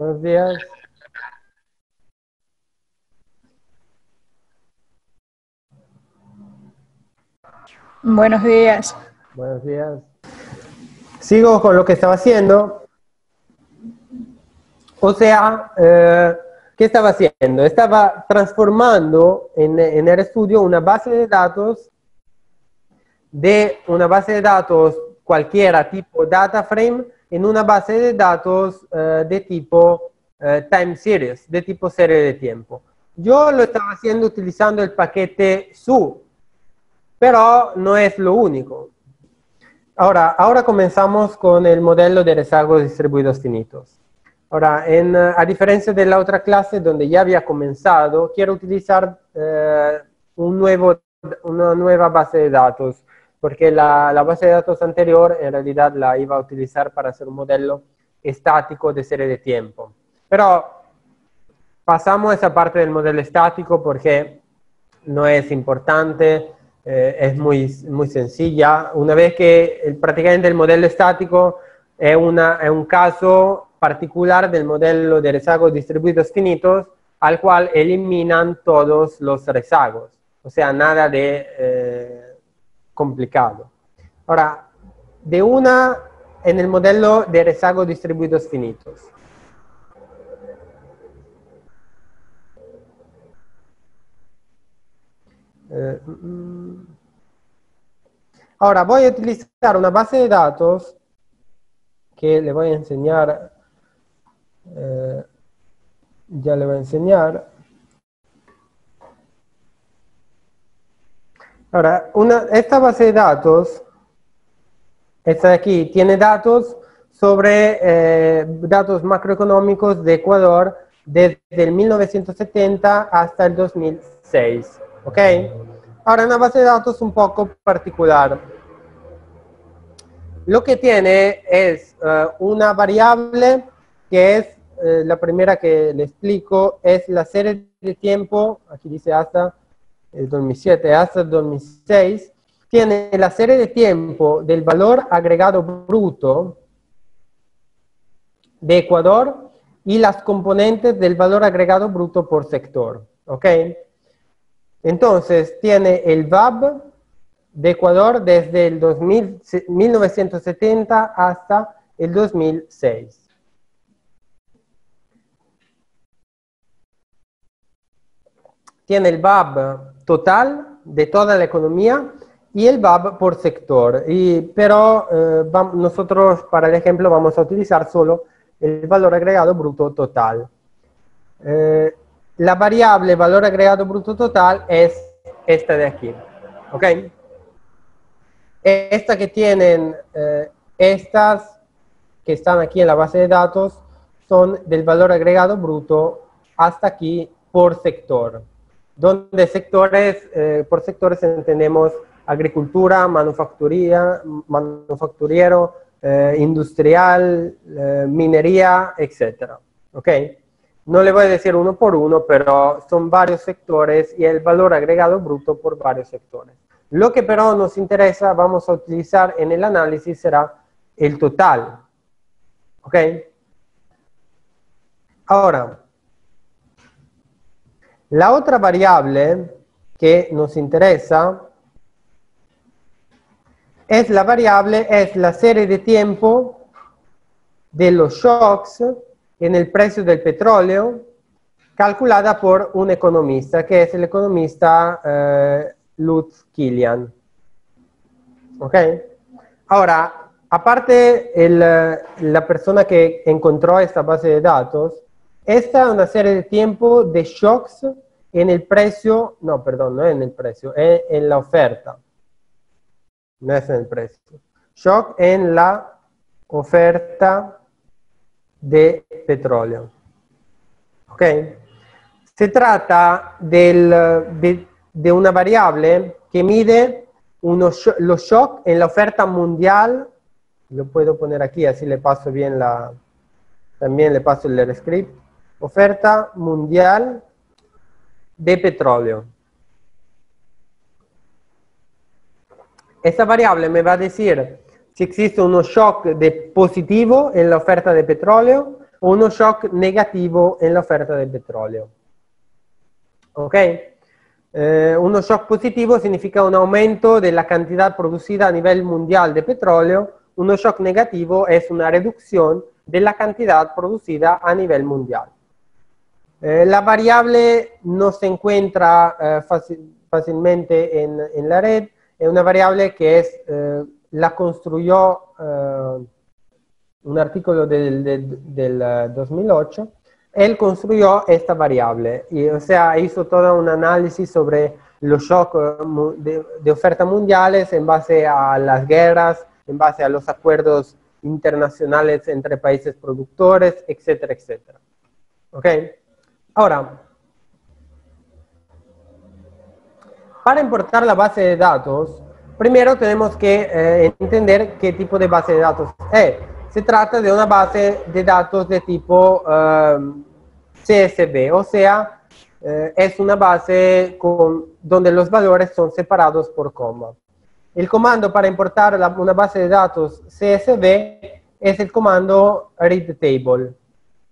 Buenos días. Buenos días. Buenos días. Sigo con lo que estaba haciendo. O sea, ¿qué estaba haciendo? Estaba transformando en RStudio una base de datos de una base de datos cualquiera tipo data frame en una base de datos de tipo time series, de tipo serie de tiempo. Yo lo estaba haciendo utilizando el paquete SU, pero no es lo único. Ahora comenzamos con el modelo de rezagos distribuidos finitos. Ahora, a diferencia de la otra clase donde ya había comenzado, quiero utilizar una nueva base de datos, porque la base de datos anterior en realidad la iba a utilizar para hacer un modelo estático de serie de tiempo. Pero pasamos a esa parte del modelo estático porque no es importante, es muy sencilla. Una vez que prácticamente el modelo estático es un caso particular del modelo de rezagos distribuidos finitos, al cual eliminan todos los rezagos. O sea, nada de complicado. Ahora, en el modelo de rezagos distribuidos finitos. Ahora voy a utilizar una base de datos que le voy a enseñar, ya le voy a enseñar. Ahora, esta base de datos, esta de aquí, tiene datos sobre datos macroeconómicos de Ecuador desde el 1970 hasta el 2006. ¿Ok? Ahora, una base de datos un poco particular. Lo que tiene es una variable que es la primera que le explico, es la serie de tiempo, aquí dice hasta el 2007, hasta el 2006, tiene la serie de tiempo del valor agregado bruto de Ecuador y las componentes del valor agregado bruto por sector, ¿ok? Entonces, tiene el VAB de Ecuador desde el 1970 hasta el 2006. Tiene el VAB total de toda la economía y el VAB por sector. Pero nosotros, para el ejemplo, vamos a utilizar solo el valor agregado bruto total. La variable valor agregado bruto total es esta de aquí. ¿Ok? Esta que tienen, estas que están aquí en la base de datos son del valor agregado bruto hasta aquí por sector. Donde sectores, por sectores entendemos agricultura, manufacturero, industrial, minería, etc. ¿Ok? No le voy a decir uno por uno, pero son varios sectores y el valor agregado bruto por varios sectores. Lo que pero nos interesa, vamos a utilizar en el análisis, será el total. ¿Ok? Ahora, la otra variable que nos interesa es la serie de tiempo de los shocks en el precio del petróleo calculada por un economista, que es el economista Lutz Kilian. ¿Ok? Ahora, aparte la persona que encontró esta base de datos, esta es una serie de tiempo de shocks en el precio, no, perdón, no en el precio, es en la oferta. No es en el precio. Shock en la oferta de petróleo. ¿Ok? Se trata de una variable que mide los shocks en la oferta mundial. Lo puedo poner aquí, así le paso bien también le paso el script. Oferta mundial de petróleo. Esta variable me va a decir si existe un shock de positivo en la oferta de petróleo o uno shock negativo en la oferta del petróleo. ¿Ok? Uno shock positivo significa un aumento de la cantidad producida a nivel mundial de petróleo. Uno shock negativo es una reducción de la cantidad producida a nivel mundial. La variable no se encuentra fácilmente en la red. Es una variable que la construyó un artículo del 2008. Él construyó esta variable, y, o sea, hizo todo un análisis sobre los shocks de oferta mundiales en base a las guerras, en base a los acuerdos internacionales entre países productores, etcétera, etcétera. ¿Ok? Ahora, para importar la base de datos, primero tenemos que entender qué tipo de base de datos es. Se trata de una base de datos de tipo CSV, o sea, es una base donde los valores son separados por coma. El comando para importar una base de datos CSV es el comando readTable,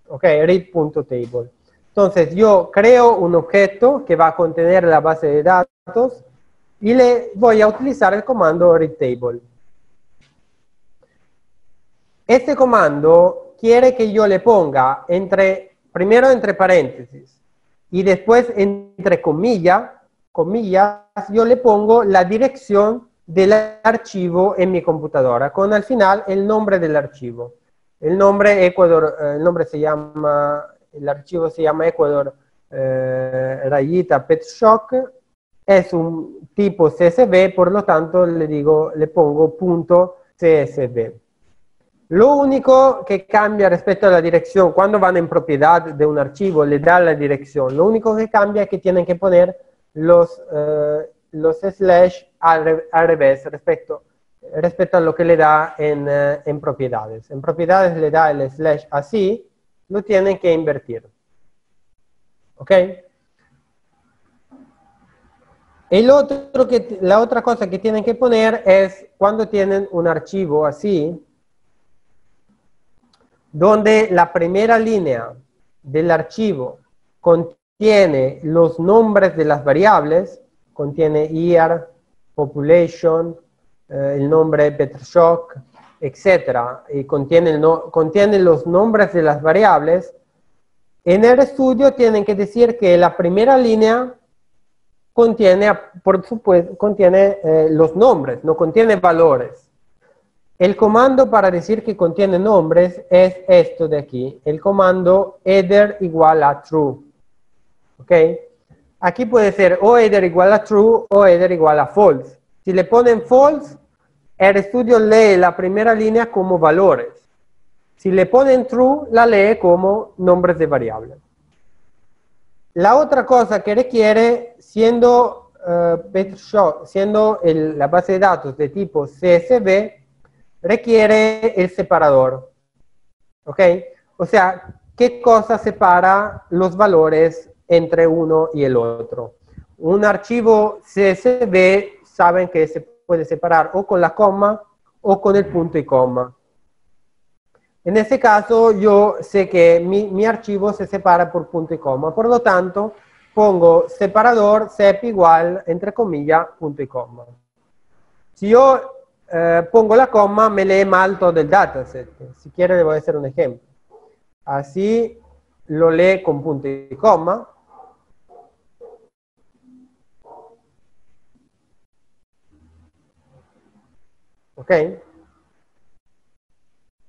¿ok? Read.table. Entonces yo creo un objeto que va a contener la base de datos y le voy a utilizar el comando readTable. Este comando quiere que yo le ponga primero entre paréntesis y después entre comillas, yo le pongo la dirección del archivo en mi computadora, con al final el nombre del archivo. El archivo se llama Ecuador rayita PetShock, es un tipo CSV, por lo tanto le pongo punto CSV. Lo único que cambia respecto a la dirección, cuando van en propiedad de un archivo, le da la dirección. Lo único que cambia es que tienen que poner los slash al revés respecto a lo que le da en propiedades. En propiedades le da el slash así, lo tienen que invertir. ¿Ok? La otra cosa que tienen que poner es cuando tienen un archivo así, donde la primera línea del archivo contiene los nombres de las variables, contiene year, population, el nombre PetroShock, etc. Y contiene los nombres de las variables. En el estudio tienen que decir que la primera línea contiene, por supuesto, contiene los nombres, no contiene valores. El comando para decir que contiene nombres es esto de aquí, el comando header igual a true. ¿Ok? Aquí puede ser o header igual a true o header igual a false. Si le ponen false, el estudio lee la primera línea como valores. Si le ponen true, la lee como nombres de variables. La otra cosa que requiere, siendo la base de datos de tipo CSV, requiere el separador. ¿Ok? O sea, ¿qué cosa separa los valores entre uno y el otro? Un archivo CSV saben que se puede separar o con la coma o con el punto y coma. En este caso, yo sé que mi archivo se separa por punto y coma. Por lo tanto, pongo separador sep igual, entre comillas, punto y coma. Si yo pongo la coma, me lee mal todo el dataset. Si quiere, le voy a hacer un ejemplo. Así lo lee con punto y coma. ¿Ok?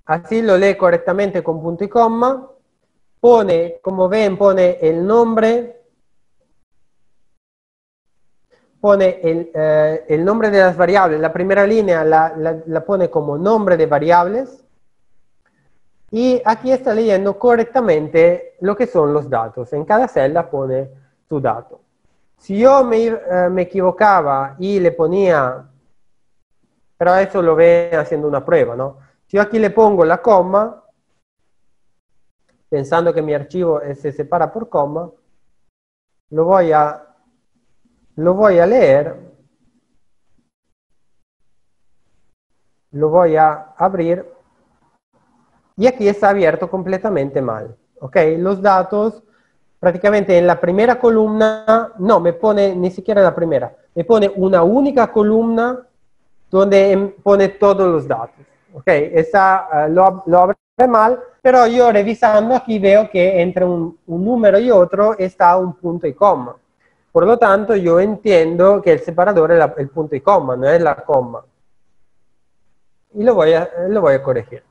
Así lo lee correctamente con punto y coma. Pone, como ven, pone el nombre. Pone el nombre de las variables. La primera línea la pone como nombre de variables. Y aquí está leyendo correctamente lo que son los datos. En cada celda pone su dato. Si yo me equivocaba y le ponía, pero eso lo ve haciendo una prueba, ¿no? Si yo aquí le pongo la coma, pensando que mi archivo se separa por coma, lo voy a leer, lo voy a abrir y aquí está abierto completamente mal. ¿Ok? Los datos prácticamente en la primera columna, no, me pone ni siquiera la primera, me pone una única columna donde pone todos los datos. ¿Ok? Esa lo abre mal, pero yo revisando aquí veo que entre un número y otro está un punto y coma. Por lo tanto, yo entiendo que el separador es el punto y coma, no es la coma. Y lo voy a corregir.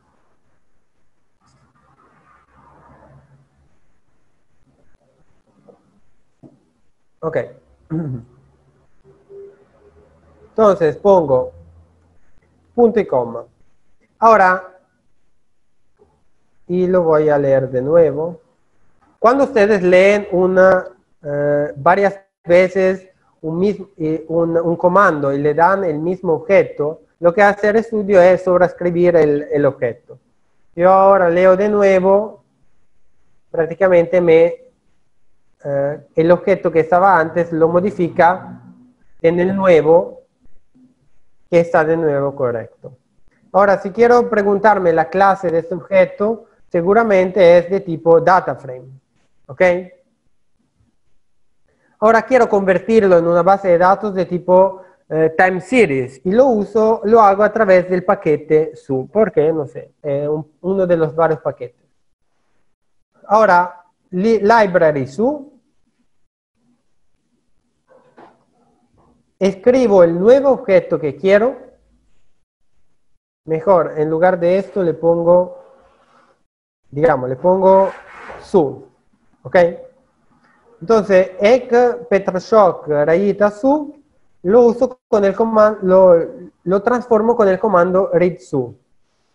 Ok. Entonces pongo punto y coma. Ahora, y lo voy a leer de nuevo. Cuando ustedes leen varias veces un comando y le dan el mismo objeto, lo que hace RStudio es sobreescribir el objeto. Yo ahora leo de nuevo, prácticamente el objeto que estaba antes lo modifica en el nuevo, que está de nuevo correcto. Ahora, si quiero preguntarme la clase de este objeto, seguramente es de tipo DataFrame. ¿Ok? Ahora quiero convertirlo en una base de datos de tipo time series y lo hago a través del paquete su, porque no sé, uno de los varios paquetes. Ahora, library su, escribo el nuevo objeto que quiero. Mejor, en lugar de esto le pongo, digamos, le pongo su. ¿Ok? Entonces, ek Petroshock rayita su, lo uso con el comando, lo transformo con el comando readSu.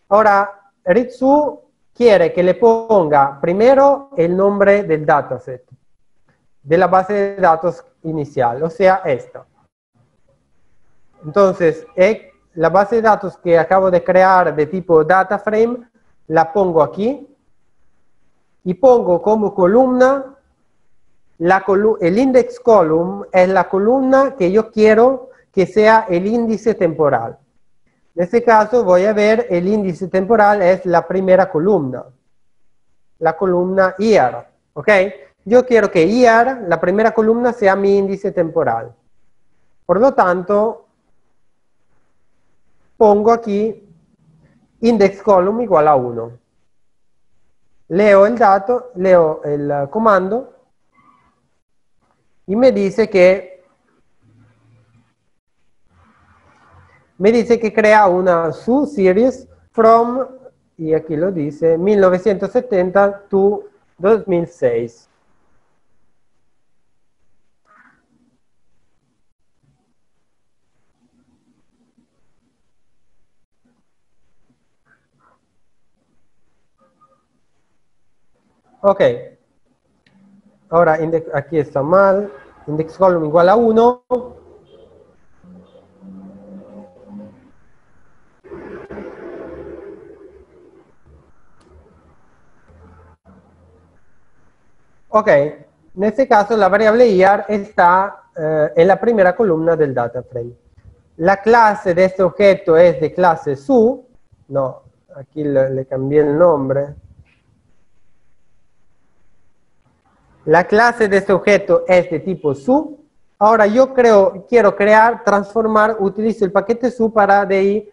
Ahora, readSu quiere que le ponga primero el nombre del dataset, de la base de datos inicial, o sea, esta. Entonces, la base de datos que acabo de crear de tipo DataFrame, la pongo aquí y pongo como columna el index column es la columna que yo quiero que sea el índice temporal. En este caso voy a ver el índice temporal es la primera columna, la columna year, ¿ok? Yo quiero que year, la primera columna, sea mi índice temporal. Por lo tanto, pongo aquí index column igual a 1. Leo el comando y me dice que crea una subseries from, y aquí lo dice, 1970 to 2006. Ok. Ahora, aquí está mal. Index column igual a 1. Ok, en este caso la variable year está en la primera columna del data frame. La clase de este objeto es de clase su, no, aquí le cambié el nombre. La clase de este objeto es de tipo su. Ahora yo quiero transformar, utilizo el paquete su para de ahí,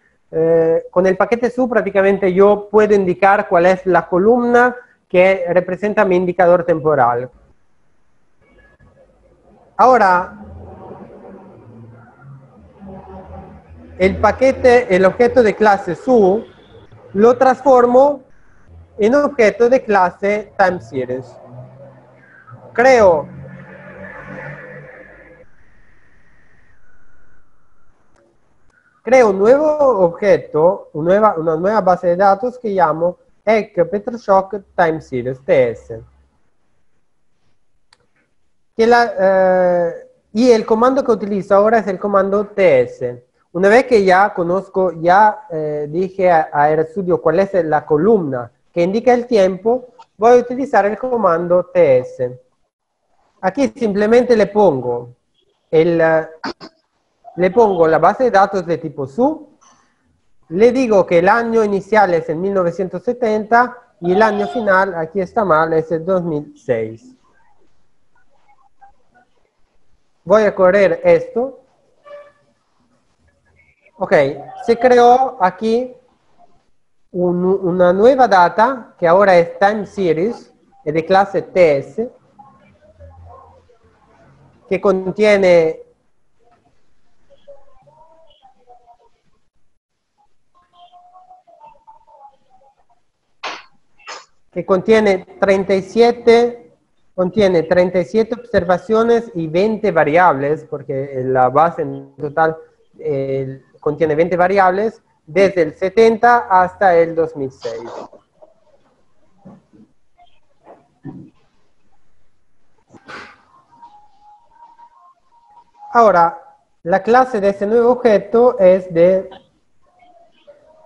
con el paquete su prácticamente yo puedo indicar cuál es la columna que representa mi indicador temporal. Ahora, el objeto de clase su, lo transformo en objeto de clase timeSeries. Creo un nuevo objeto, una nueva base de datos que llamo Petroshock timeSeries, TS. Y el comando que utilizo ahora es el comando TS. Una vez que ya conozco, dije a RStudio cuál es la columna que indica el tiempo, voy a utilizar el comando TS. Aquí simplemente le pongo la base de datos de tipo su, Le digo que el año inicial es el 1970 y el año final, aquí está mal, es el 2006. Voy a correr esto. Ok, se creó aquí una nueva data que ahora es time series, es de clase TS, que contiene que contiene 37 observaciones y 20 variables, porque la base en total contiene 20 variables, desde el 70 hasta el 2006. Ahora, la clase de ese nuevo objeto es de...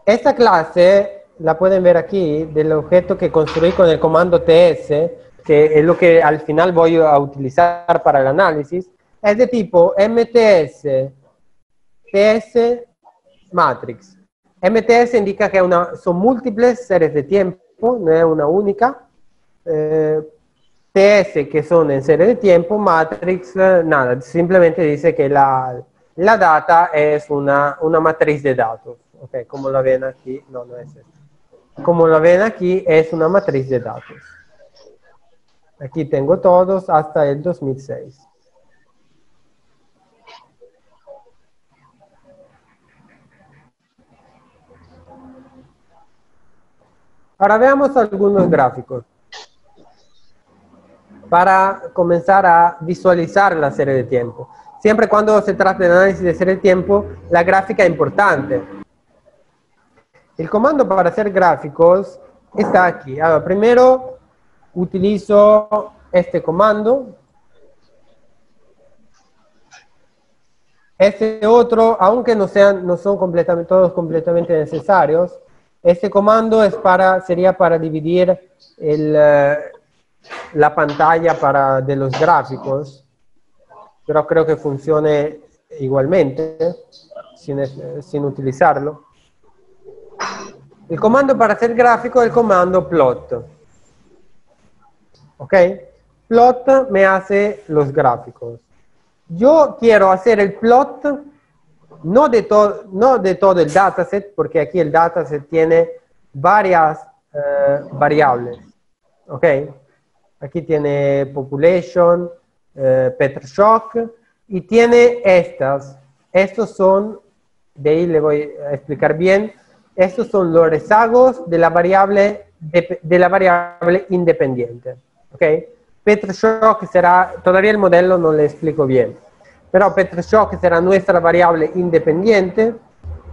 Esta clase la pueden ver aquí, del objeto que construí con el comando ts, que es lo que al final voy a utilizar para el análisis, es de tipo mts ts matrix. MTS indica que son múltiples series de tiempo, no es una única. TS, que son en serie de tiempo, matrix, nada, simplemente dice que la data es una matriz de datos. Ok, como la ven aquí, no es eso. Como la ven aquí, es una matriz de datos. Aquí tengo todos hasta el 2006. Ahora veamos algunos gráficos para comenzar a visualizar la serie de tiempo. Siempre cuando se trata de análisis de serie de tiempo, la gráfica es importante. El comando para hacer gráficos está aquí. Ahora, primero utilizo este comando. Este otro, aunque no son todos completamente necesarios, este comando sería para dividir la pantalla de los gráficos, pero creo que funcione igualmente sin utilizarlo. El comando para hacer gráfico es el comando plot. ¿Ok? Plot me hace los gráficos. Yo quiero hacer el plot no de todo el dataset, porque aquí el dataset tiene varias variables. ¿Ok? Aquí tiene population, Petrushock, y tiene estas. Estos son, de ahí le voy a explicar bien, estos son los rezagos de la variable independiente. ¿Ok? Petrushock será, todavía el modelo no le explico bien, pero Petrushock será nuestra variable independiente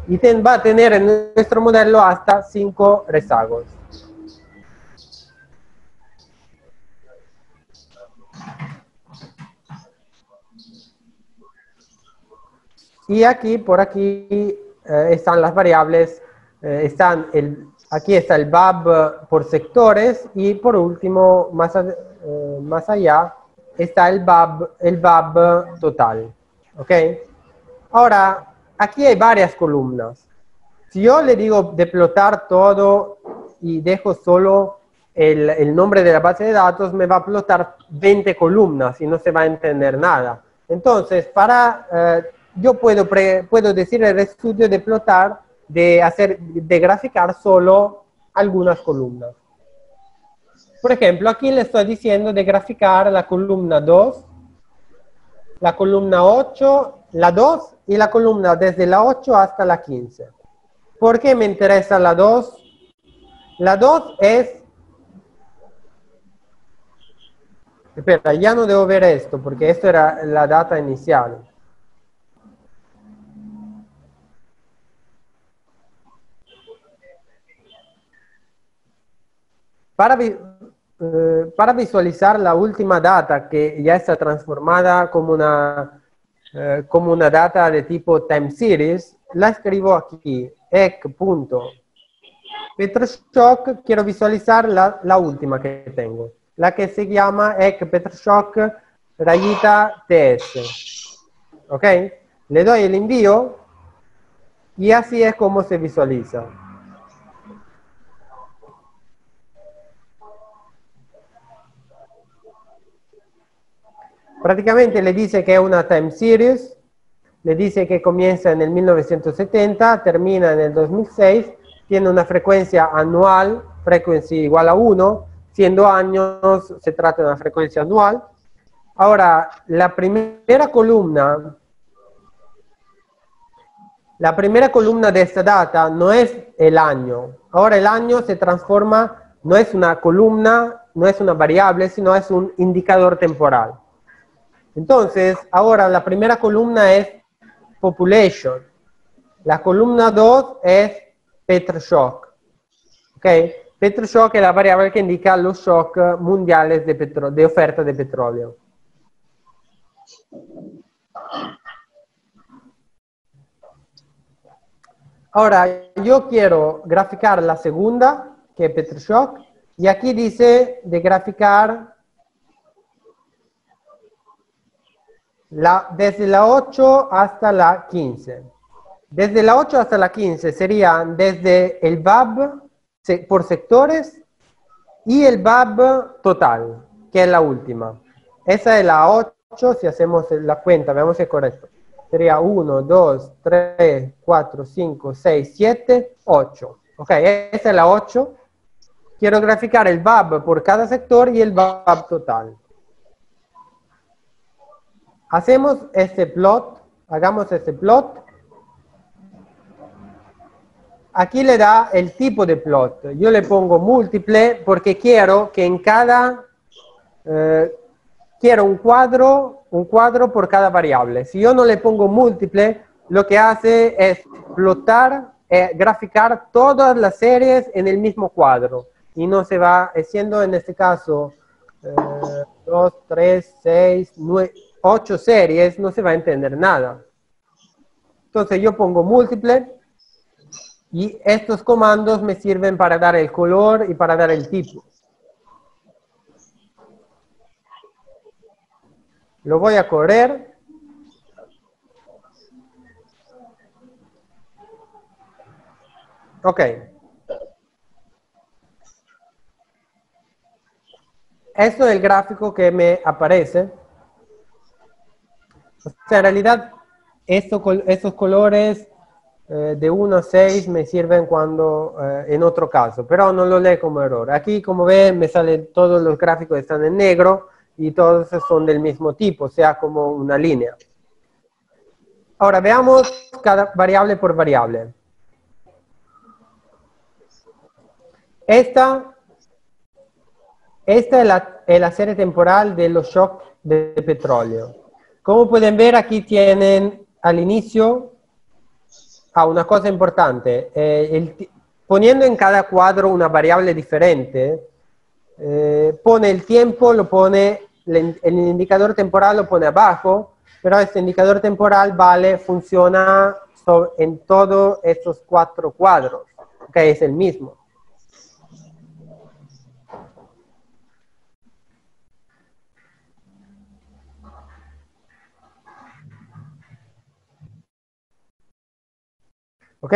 y va a tener en nuestro modelo hasta 5 rezagos. Y aquí, por aquí, están las variables, aquí está el VAB por sectores y por último, más allá, está el VAB total. ¿Ok? Ahora, aquí hay varias columnas. Si yo le digo de plotar todo y dejo solo el nombre de la base de datos, me va a plotar 20 columnas y no se va a entender nada. Entonces, yo puedo decir al estudio de plotar, de graficar solo algunas columnas. Por ejemplo, aquí le estoy diciendo de graficar la columna 2, la columna 8, la 2 y la columna desde la 8 hasta la 15. ¿Por qué me interesa la 2? La 2 es... Espera, ya no debo ver esto porque esto era la data inicial. Para visualizar la última data que ya está transformada como una data de tipo time series, la escribo aquí, ec.petrushock, quiero visualizar la última que tengo, la que se llama ec.petrushock rayita ts. ¿Ok? Le doy el envío Y así es como se visualiza. Prácticamente le dice que es una time series, le dice que comienza en el 1970, termina en el 2006, tiene una frecuencia anual, frequency igual a 1, siendo años se trata de una frecuencia anual. Ahora, la primera columna de esta data no es el año. Ahora el año se transforma, no es una columna, no es una variable, sino es un indicador temporal. Entonces, ahora la primera columna es population. La columna 2 es Petroshock. ¿Ok? Petroshock es la variable que indica los shocks mundiales de oferta de petróleo. Ahora, yo quiero graficar la segunda, que es Petroshock, y aquí dice de graficar desde la 8 hasta la 15. Desde la 8 hasta la 15 serían desde el VAB por sectores y el VAB total, que es la última. Esa es la 8, si hacemos la cuenta, veamos si es correcto. Sería 1, 2, 3, 4, 5, 6, 7, 8. Ok, esa es la 8. Quiero graficar el VAB por cada sector y el VAB total. Hacemos este plot, hagamos este plot. Aquí le da el tipo de plot. Yo le pongo múltiple porque quiero que en cada... quiero un cuadro por cada variable. Si yo no le pongo múltiple, lo que hace es plotar, graficar todas las series en el mismo cuadro. Y no se va haciendo, en este caso, 2, 3, 6, 9, 8 series, no se va a entender nada. Entonces yo pongo múltiple y estos comandos me sirven para dar el color y para dar el tipo. Lo voy a correr. Ok. Esto es el gráfico que me aparece. O sea, en realidad, estos colores de 1 a 6 me sirven cuando en otro caso, pero no lo lee como error. Aquí, como ven, me salen todos los gráficos están en negro y todos son del mismo tipo, o sea, como una línea. Ahora, veamos cada variable por variable. Esta es la serie temporal de los shocks de petróleo. Como pueden ver, aquí tienen al inicio una cosa importante. Poniendo en cada cuadro una variable diferente, pone el tiempo, el indicador temporal lo pone abajo, pero este indicador temporal funciona en todos estos 4 cuadros, que es el mismo. ¿Ok?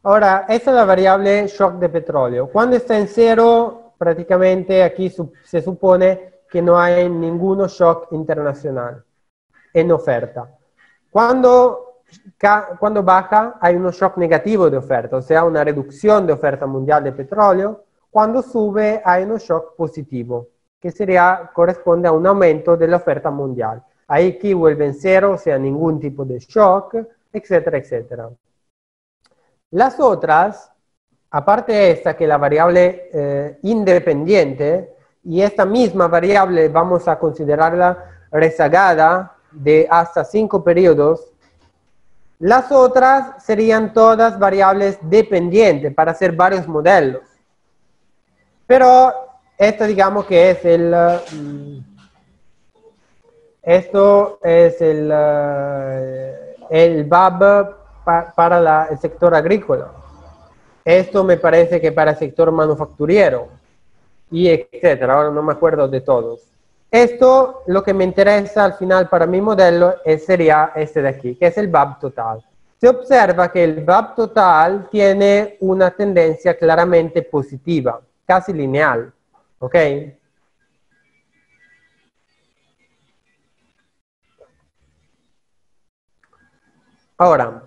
Ahora, esta es la variable shock de petróleo. Cuando está en 0, prácticamente aquí se supone que no hay ningún shock internacional en oferta. Cuando baja, hay un shock negativo de oferta, o sea, una reducción de oferta mundial de petróleo. Cuando sube, hay un shock positivo, que corresponde a un aumento de la oferta mundial. Ahí aquí vuelve en 0, o sea, ningún tipo de shock, etcétera, etcétera. Las otras, aparte de esta, que es la variable independiente, y esta misma variable vamos a considerarla rezagada de hasta 5 periodos, las otras serían todas variables dependientes para hacer varios modelos. Pero esta digamos que es esto es el VAB para el sector agrícola. Esto me parece que para el sector manufacturero y etcétera. Ahora no me acuerdo de todos. Esto, lo que me interesa al final para mi modelo sería este de aquí, que es el VAB total. se observa que el VAB total tiene una tendencia claramente positiva, casi lineal, ¿ok? Ahora,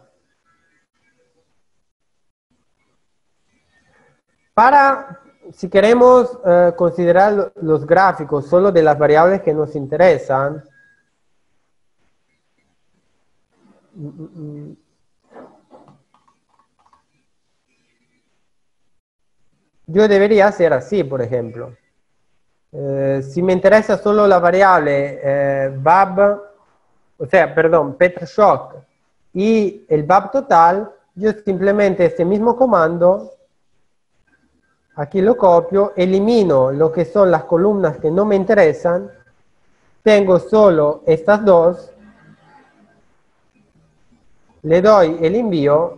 si queremos considerar los gráficos solo de las variables que nos interesan, yo debería hacer así, por ejemplo. Si me interesa solo la variable VAB, o sea, perdón, Petroshock y el VAB total, yo simplemente este mismo comando, aquí lo copio, elimino lo que son las columnas que no me interesan, tengo solo estas dos, le doy el envío.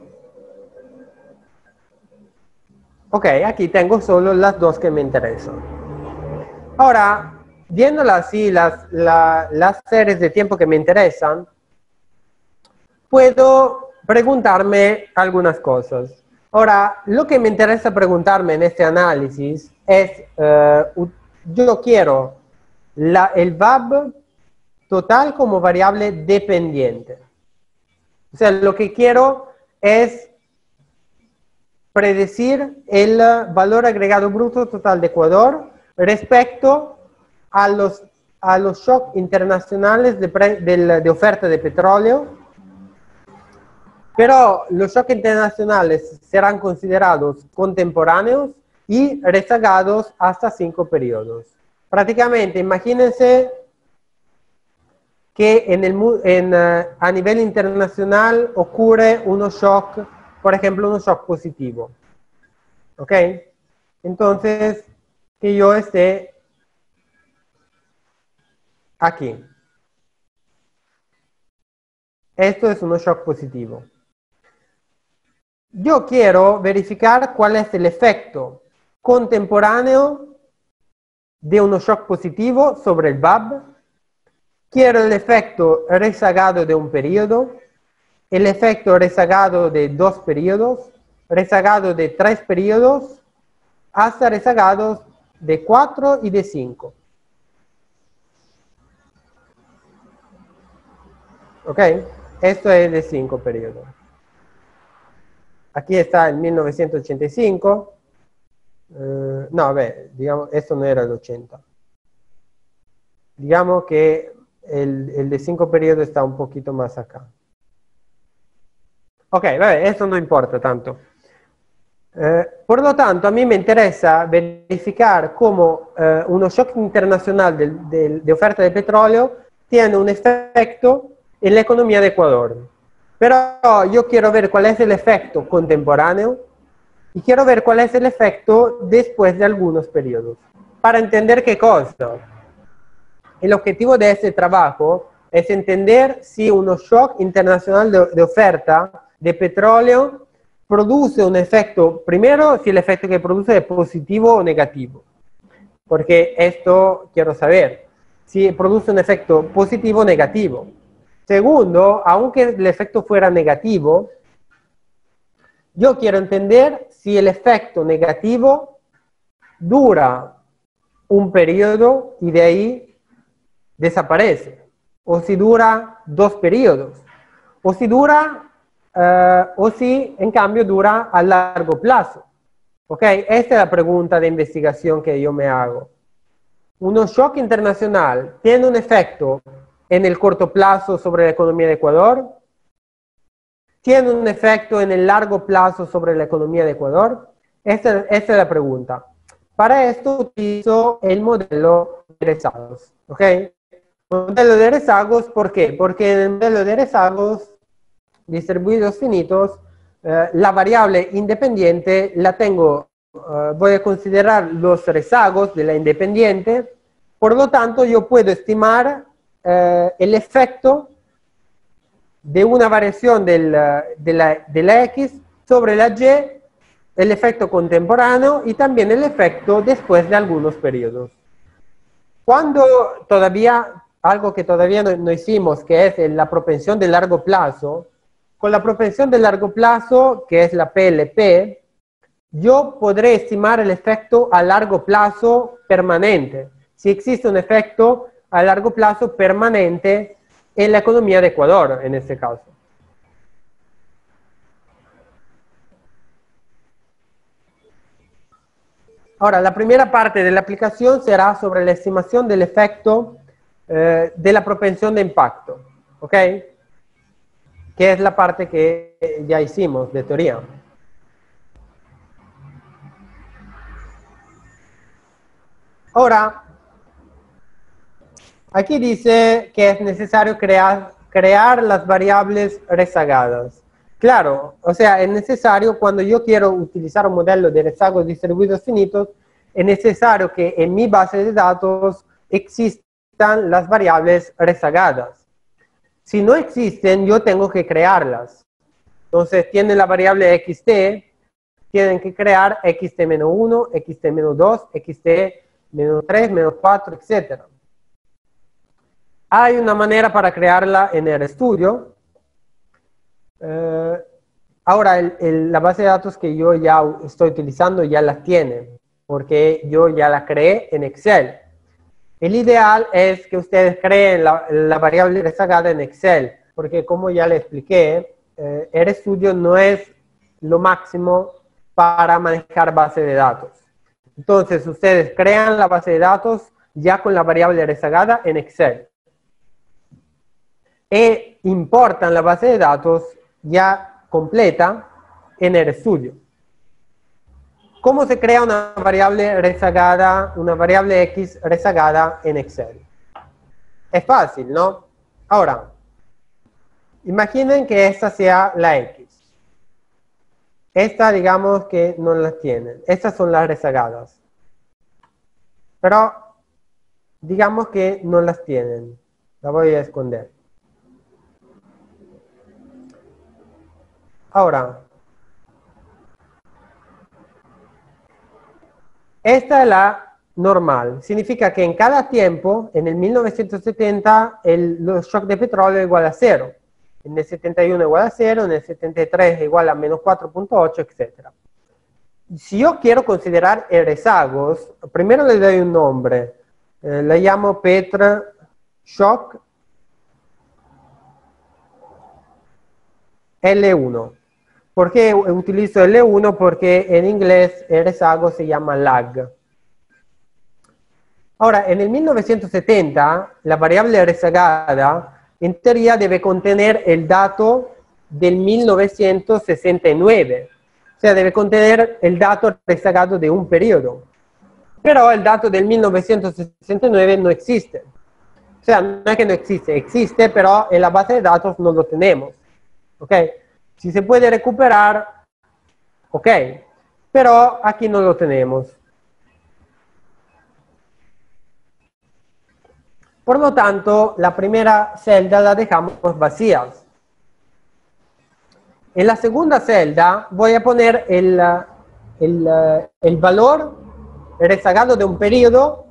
Ok, aquí tengo solo las dos que me interesan. Ahora, viéndolas así, las series de tiempo que me interesan, puedo preguntarme algunas cosas. Ahora, lo que me interesa preguntarme en este análisis es, yo quiero el VAB total como variable dependiente. O sea, lo que quiero es predecir el valor agregado bruto total de Ecuador respecto a los shocks internacionales de oferta de petróleo, pero los shocks internacionales serán considerados contemporáneos y rezagados hasta 5 periodos. Prácticamente, imagínense que a nivel internacional ocurre un shock, por ejemplo, un shock positivo. ¿Ok? Entonces, que yo esté aquí. Esto es un shock positivo. Yo quiero verificar cuál es el efecto contemporáneo de un shock positivo sobre el VAB. Quiero el efecto rezagado de un periodo, el efecto rezagado de 2 periodos, rezagado de 3 periodos, hasta rezagados de 4 y de 5. ¿Ok? Esto es de 5 periodos. Aquí está el 1985. No, a ver, digamos, esto no era el 80. Digamos que el de 5 periodos está un poquito más acá. Ok, vabbè, eso no importa tanto. Por lo tanto, a mí me interesa verificar cómo uno shock internacional de oferta de petróleo tiene un efecto en la economía de Ecuador. Pero yo quiero ver cuál es el efecto contemporáneo y quiero ver cuál es el efecto después de algunos periodos. Para entender qué cosa. El objetivo de este trabajo es entender si un shock internacional de oferta de petróleo produce un efecto, primero, si el efecto que produce es positivo o negativo. Porque esto quiero saber, si produce un efecto positivo o negativo. Segundo, aunque el efecto fuera negativo, yo quiero entender si el efecto negativo dura un periodo y de ahí desaparece, o si dura 2 periodos, o si dura, o si en cambio dura a largo plazo. ¿Ok? Esta es la pregunta de investigación que yo me hago. ¿Un shock internacional tiene un efecto en el corto plazo sobre la economía de Ecuador? ¿Tiene un efecto en el largo plazo sobre la economía de Ecuador? Esta es la pregunta. Para esto utilizo el modelo de rezagos. ¿Ok? Modelo de rezagos, ¿por qué? Porque en el modelo de rezagos distribuidos finitos, la variable independiente la tengo, voy a considerar los rezagos de la independiente, por lo tanto yo puedo estimar el efecto de una variación de la X sobre la Y, el efecto contemporáneo y también el efecto después de algunos periodos. Cuando todavía, algo que todavía no hicimos, que es la propensión de largo plazo, con la propensión de largo plazo, que es la PLP, yo podré estimar el efecto a largo plazo permanente. Si existe un efecto a largo plazo permanente en la economía de Ecuador, en este caso. Ahora, la primera parte de la aplicación será sobre la estimación del efecto de la propensión de impacto, ¿ok? Que es la parte que ya hicimos de teoría. Ahora, aquí dice que es necesario crear las variables rezagadas. Claro, o sea, es necesario cuando yo quiero utilizar un modelo de rezagos distribuidos finitos, es necesario que en mi base de datos existan las variables rezagadas. Si no existen, yo tengo que crearlas. Entonces, tienen la variable xt, tienen que crear xt-1, xt-2, xt-3, -4, etc. Hay una manera para crearla en RStudio. Ahora, la base de datos que yo ya estoy utilizando ya la tiene, porque yo ya la creé en Excel. El ideal es que ustedes creen la variable rezagada en Excel, porque como ya les expliqué, RStudio no es lo máximo para manejar base de datos. Entonces, ustedes crean la base de datos ya con la variable rezagada en Excel. E importan la base de datos ya completa en RStudio. ¿Cómo se crea una variable rezagada, una variable X rezagada en Excel? Es fácil, ¿no? Ahora, imaginen que esta sea la X. Esta, digamos que no la tienen. Estas son las rezagadas. Pero, digamos que no las tienen. La voy a esconder. Ahora, esta es la normal. Significa que en cada tiempo, en el 1970, los shocks de petróleo igual a 0. En el 71 igual a 0, en el 73 igual a -4.8, etc. Si yo quiero considerar rezagos, primero le doy un nombre. Le llamo Petr Shock L1. ¿Por qué utilizo L1? Porque en inglés el rezago se llama lag. Ahora, en el 1970, la variable rezagada en teoría debe contener el dato del 1969. O sea, debe contener el dato rezagado de un periodo. Pero el dato del 1969 no existe. O sea, no es que no existe, existe, pero en la base de datos no lo tenemos. ¿Ok? Si se puede recuperar, ok, pero aquí no lo tenemos. Por lo tanto, la primera celda la dejamos vacías. En la segunda celda voy a poner el valor rezagado de un periodo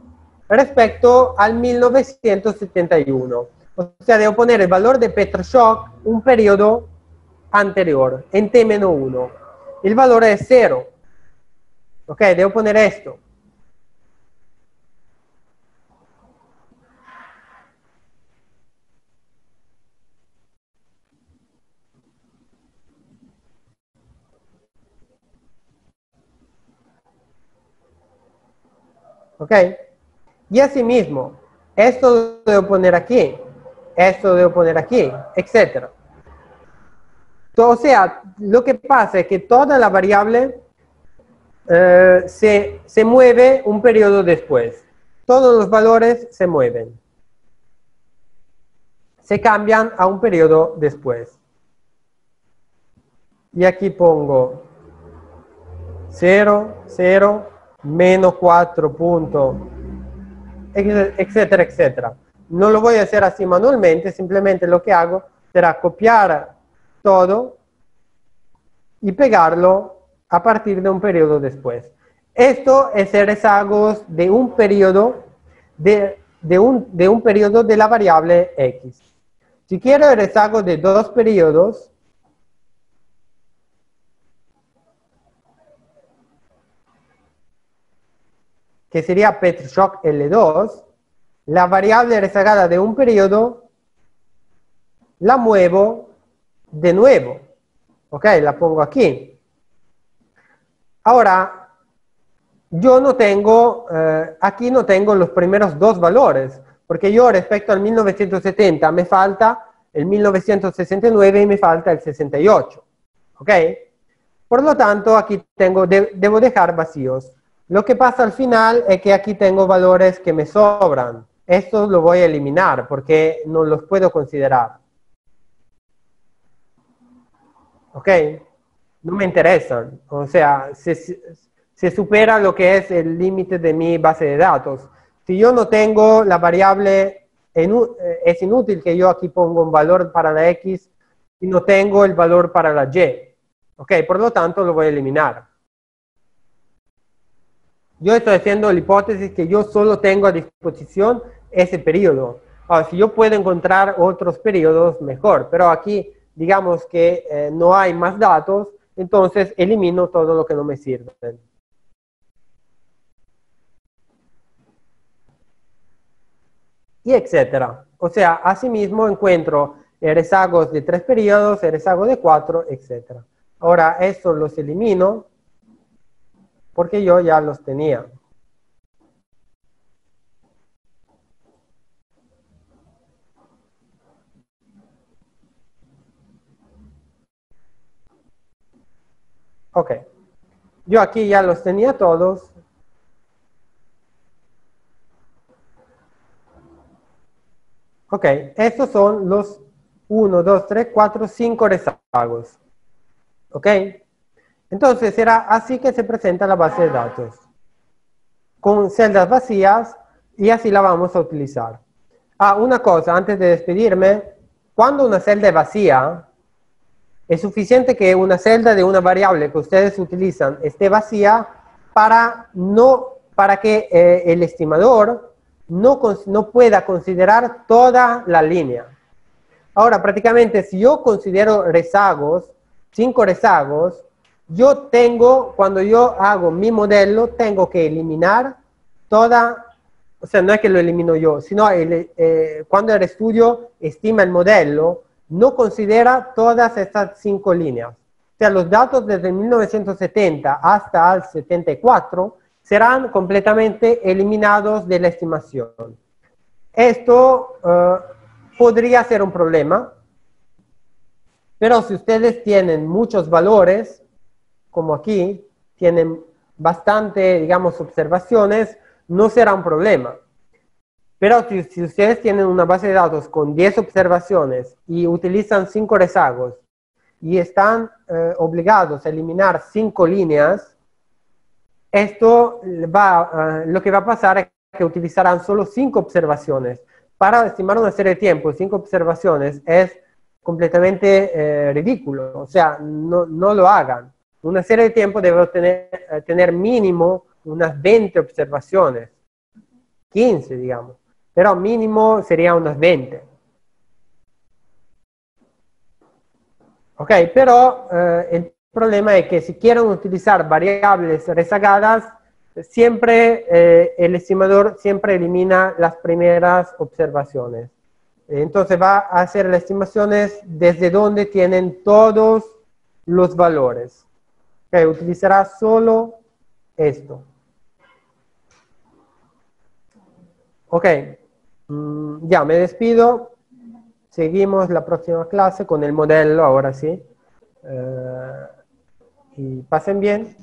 respecto al 1971. O sea, debo poner el valor de Petroshock un periodo anterior, en T-1. El valor es 0. Ok, debo poner esto. Ok. Y asimismo, esto lo debo poner aquí, esto lo debo poner aquí, etc. O sea, lo que pasa es que toda la variable se mueve un periodo después. Todos los valores se mueven. Se cambian a un periodo después. Y aquí pongo 0, 0, -4 punto, etcétera, etcétera. No lo voy a hacer así manualmente, simplemente lo que hago será copiar todo y pegarlo a partir de un periodo después. Esto es el rezagos de un periodo de un periodo de la variable X. Si quiero el rezago de dos periodos, que sería Petroshock L2, la variable rezagada de un periodo la muevo de nuevo. Ok, la pongo aquí. Ahora, yo no tengo, aquí no tengo los primeros dos valores, porque yo respecto al 1970 me falta el 1969 y me falta el 68. ¿Ok? Por lo tanto, aquí debo dejar vacíos. Lo que pasa al final es que aquí tengo valores que me sobran. Estos los voy a eliminar porque no los puedo considerar. ¿Ok? No me interesan. O sea, se supera lo que es el límite de mi base de datos. Si yo no tengo la variable, es inútil que yo aquí ponga un valor para la X y no tengo el valor para la Y. ¿Ok? Por lo tanto, lo voy a eliminar. Yo estoy haciendo la hipótesis que yo solo tengo a disposición ese periodo. Ahora, si yo puedo encontrar otros periodos, mejor. Pero aquí, digamos que no hay más datos, entonces elimino todo lo que no me sirve. Y etcétera. O sea, asimismo encuentro rezagos de 3 periodos, rezagos de 4, etcétera. Ahora, estos los elimino porque yo ya los tenía. Ok. Yo aquí ya los tenía todos. Ok, estos son los 1, 2, 3, 4, 5 rezagos. Ok. Entonces será así que se presenta la base de datos. Con celdas vacías y así la vamos a utilizar. Ah, una cosa, antes de despedirme. Cuando una celda es vacía, es suficiente que una celda de una variable que ustedes utilizan esté vacía para que el estimador no pueda considerar toda la línea. Ahora, prácticamente, si yo considero rezagos, 5 rezagos, cuando yo hago mi modelo, tengo que eliminar toda, o sea, no es que lo elimino yo, sino cuando el estudio estima el modelo, no considera todas estas 5 líneas. O sea, los datos desde 1970 hasta el 74 serán completamente eliminados de la estimación. Esto podría ser un problema, pero si ustedes tienen muchos valores, como aquí, tienen bastante, digamos, observaciones, no será un problema. Pero si ustedes tienen una base de datos con 10 observaciones y utilizan 5 rezagos y están obligados a eliminar 5 líneas, lo que va a pasar es que utilizarán solo 5 observaciones. Para estimar una serie de tiempo, 5 observaciones es completamente ridículo. O sea, no lo hagan. Una serie de tiempo debe tener mínimo unas 20 observaciones. 15, digamos. Pero mínimo sería unas 20. Ok, pero el problema es que si quieren utilizar variables rezagadas, siempre el estimador siempre elimina las primeras observaciones. Entonces va a hacer las estimaciones desde donde tienen todos los valores. Okay, utilizará solo esto. Ok, ya me despido. Seguimos la próxima clase con el modelo, ahora sí. Y pasen bien.